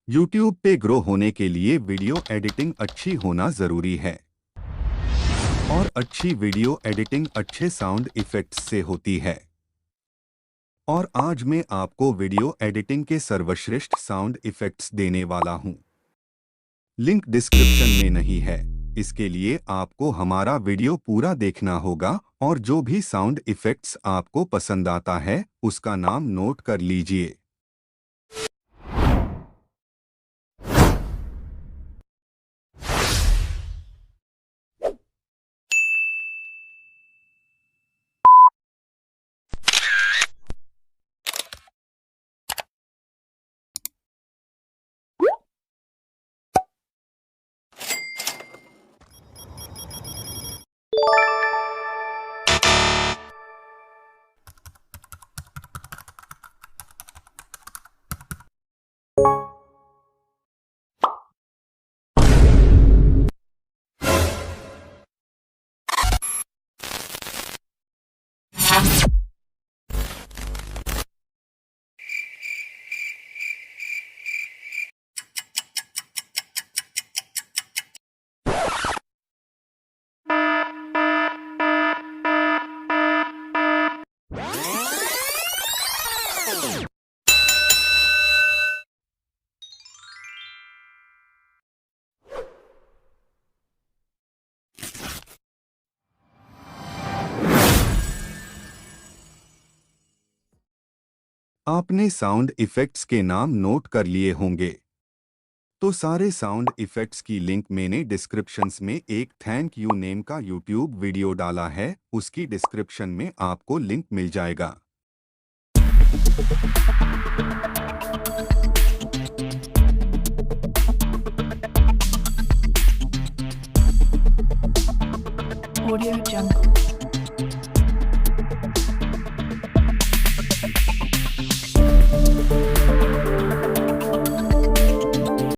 YouTube पे grow होने के लिए वीडियो एडिटिंग अच्छी होना ज़रूरी है और अच्छी वीडियो एडिटिंग अच्छे साउंड इफ़ेक्ट्स से होती है। और आज मैं आपको वीडियो एडिटिंग के सर्वश्रेष्ठ साउंड इफ़ेक्ट्स देने वाला हूं। लिंक डिस्क्रिप्शन में नहीं है, इसके लिए आपको हमारा वीडियो पूरा देखना होगा और जो भी साउंड इफ़ेक्ट्स आपको पसंद आता है उसका नाम नोट कर लीजिए। आपने साउंड इफ़ेक्ट्स के नाम नोट कर लिए होंगे, तो सारे साउंड इफ़ेक्ट्स की लिंक मैंने डिस्क्रिप्शंस में एक थैंक यू नेम का यूट्यूब वीडियो डाला है, उसकी डिस्क्रिप्शन में आपको लिंक मिल जाएगा। Audio Jungle.